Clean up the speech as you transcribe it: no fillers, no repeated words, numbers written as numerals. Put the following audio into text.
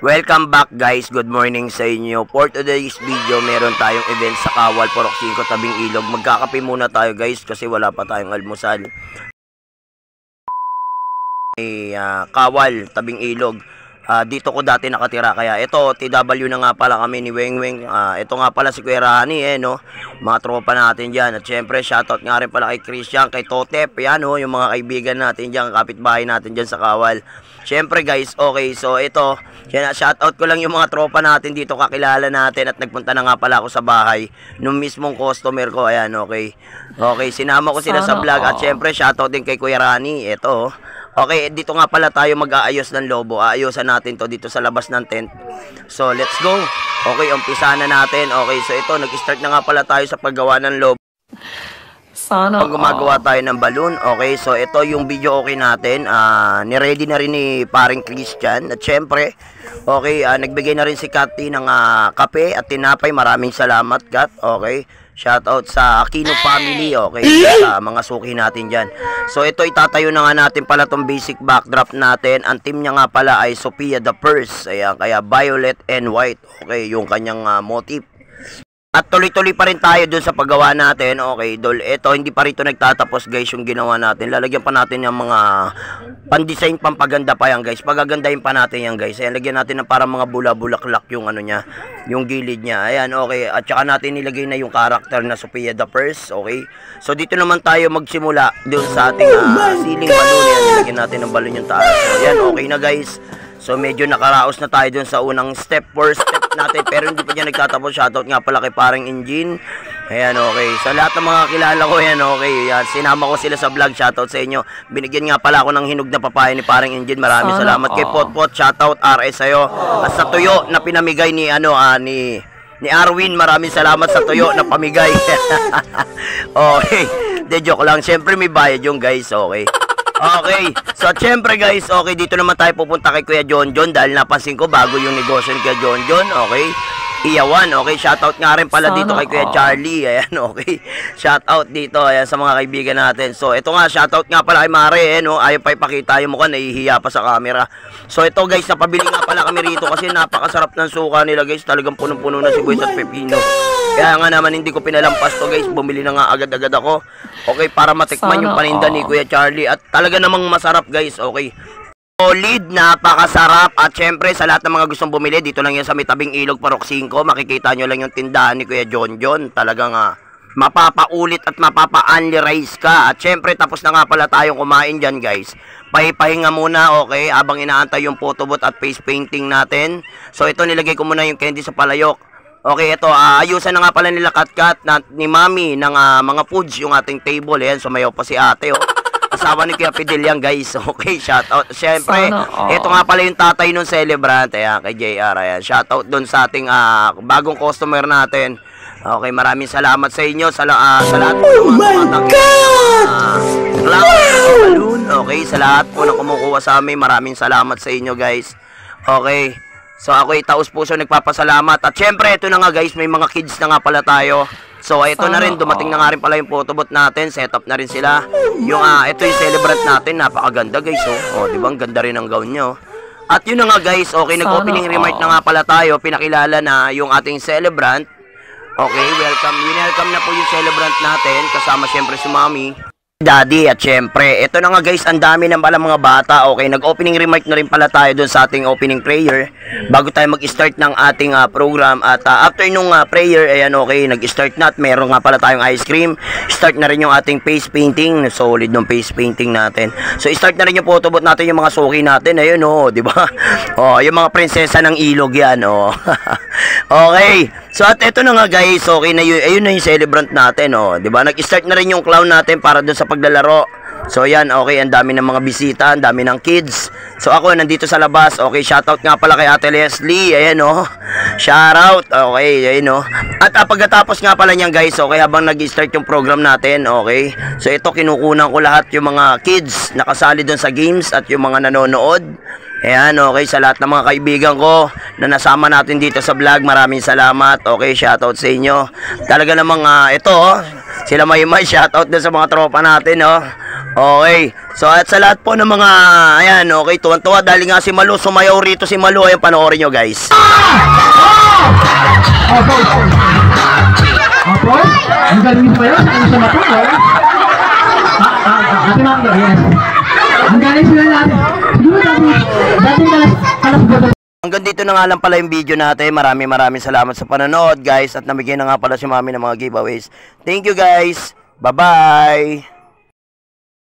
Welcome back guys, good morning sa inyo. For today's video, meron tayong event sa Kawal, Purok 5, Tabing Ilog. Magkakape muna tayo guys kasi wala pa tayong almusal. Kawal, Tabing Ilog. Dito ko dati nakatira, kaya ito, TW na nga pala kami ni Weng Weng. Ito nga pala si Kuya Rani, no? Mga tropa natin dyan. At syempre, shoutout nga rin pala kay Christian, kay Totep, yan, no? Yung mga kaibigan natin dyan, kapitbahay natin dyan sa Kawal. Syempre guys, okay, so ito, shoutout ko lang yung mga tropa natin dito, kakilala natin at nagpunta na nga pala ako sa bahay nung mismong customer ko, ayan, okay. Okay, sinama ko sila sa vlog at syempre shoutout din kay Kuya Rani, ito. Okay, dito nga pala tayo mag-aayos ng lobo, aayusan natin to dito sa labas ng tent. So, let's go. Okay, umpisa na natin. Okay, so ito, nag-start na nga pala tayo sa paggawa ng lobo. Sana gumagawa tayo ng balloon. Okay, so ito yung video okay natin. Ni-ready na rin ni paring Christian. At syempre, okay, nagbigay na rin si Cathy ng kape at tinapay. Maraming salamat, Kat. Okay, shoutout sa Aquino family. Okay, sa mga suki natin dyan. So ito, itatayo na nga natin pala tong basic backdrop natin. Ang team niya nga pala ay Sophia the First. Ayan, kaya violet and white. Okay, yung kanyang motif. At tuloy-tuloy pa rin tayo dun sa paggawa natin. Okay, dol. Ito, hindi pa rito nagtatapos guys yung ginawa natin. Lalagyan pa natin yung mga pan-design, pampaganda pa yan guys. Pagagandahin pa natin yan guys. Ayan, lagyan natin ng parang mga bula-bulaklak yung ano niya, yung gilid niya. Ayan, okay. At saka natin nilagay na yung character na Sophia the First. Okay. So dito naman tayo magsimula dun sa ating ceiling balloon. Ayan, nilagyan natin ng balloon yung taas. So ayan, okay na guys. So medyo nakaraos na tayo dun sa unang step, first step natin, pero hindi pa dyan nagtatapos. Shoutout nga pala kay parang Engine. Ayan, okay. Sa lahat ng mga kilala ko, yan, okay. Yan, sinama ko sila sa vlog. Shoutout sa inyo. Binigyan nga pala ako ng hinog na papaya ni parang Engine. Maraming salamat kay Potpot. Shoutout RS sa'yo. At sa tuyo na pinamigay ni ni Arwin, maraming salamat sa tuyo na pamigay. Okay. De joke lang. Siyempre may bayad yung guys, okay. Okay, so syempre guys, okay, dito naman tayo pupunta kay Kuya John John dahil napansin ko bago yung negosyo ni Kuya John John, okay. Iyawan, okay, shoutout nga rin pala dito kay Kuya Charlie, ayan, okay. Shoutout dito, ayan, sa mga kaibigan natin. So ito nga, shoutout nga pala kay Mare, no, ayaw pa ipakita yung mukha, nahihiya pa sa camera. So ito guys, napabili nga pala kami rito kasi napakasarap ng suka nila guys, talagang punong-puno na sibuyas at pepino. Kaya nga naman hindi ko pinalampas to guys, bumili na nga agad-agad ako. Okay, para matikman yung paninda ni Kuya Charlie. At talaga namang masarap guys, okay. Solid, napakasarap. At syempre sa lahat ng mga gustong bumili, dito lang yan sa may Tabing Ilog, Purok 5. Makikita nyo lang yung tindahan ni Kuya John John. Talagang mapapaulit at mapapa-only rice ka. At syempre tapos na nga pala tayong kumain dyan guys. Pahipahinga muna, okay, habang inaantay yung photobooth at face painting natin. So ito, nilagay ko muna yung candy sa palayok. Okay, ito, ayusan na nga pala nila Katkat ni Mami ng mga foods yung ating table. Ayan, sumayaw pa si ate, oh. Asawa ni Kuya Fidel yan, guys. Okay, shoutout. Siyempre, ito nga pala yung tatay nung celebrant. Ayan, kay JR. Ayan, shoutout dun sa ating bagong customer natin. Okay, maraming salamat sa inyo. Sa lahat po ng mga balloon. Okay, sa lahat po na kumukuha sa amin. Maraming salamat sa inyo, guys. Okay. So ako taos puso nagpapasalamat. At syempre ito na nga guys, may mga kids na nga pala tayo. So ito na rin, dumating na nga rin pala yung photobooth natin. Set up na rin sila. Yung ito yung celebrant natin, napakaganda guys, oh. Di ba, ang ganda rin ang gown nyo. At yun na nga guys, okay, nag-opening remark na nga pala tayo. Pinakilala na yung ating celebrant. Okay, welcome na po yung celebrant natin. Kasama syempre si Mami, Daddy, at syempre, ito na nga guys, ang dami ng pala mga bata. Okay, nag-opening remark na rin pala tayo dun sa ating opening prayer bago tayo mag-start ng ating program. At after nung prayer, ayan, okay, nag-start na at meron nga pala tayong ice cream. Start na rin yung ating face painting. Solid ng face painting natin. So, start na rin yung photobooth natin, yung mga suki natin. Ayun, oh, di ba? Oh, yung mga prinsesa ng ilog yan, oh. Okay. So, at ito na nga guys, okay na yun, ayun na yung celebrant natin, oh. Di ba? Nag-start na rin yung clown natin para dun sa paglalaro. So yan, okay, ang dami ng mga bisita, ang dami ng kids. So ako nandito sa labas. Okay, shoutout nga pala kay Ate Leslie. Ayan, oh. Shoutout. Okay, ayan, oh. At pagkatapos nga pala niyan guys, okay, habang nag-start yung program natin, okay. So ito, kinukunan ko lahat yung mga kids nakasali dun sa games at yung mga nanonood. Ayan, okay, sa lahat ng mga kaibigan ko na nasama natin dito sa vlog, maraming salamat. Okay, shoutout sa inyo. Talaga namang ito, oh, sila may shoutout din sa mga tropa natin, oh. Okay. So at sa lahat po ng mga, ayan, okay, tuwan-tuwa dahil nga si Malu, sumayaw rito si Malu. Ayan, panoorin nyo guys. Opo, ang galing nito yun, ano sa mata, Ate Mangga, yes. Ang galing sila natin. Siguro dating kalas Hanggang dito na nga lang pala yung video natin. Maraming salamat sa panonood guys. At namigay na nga pala si Mami ng mga giveaways. Thank you guys. Bye-bye.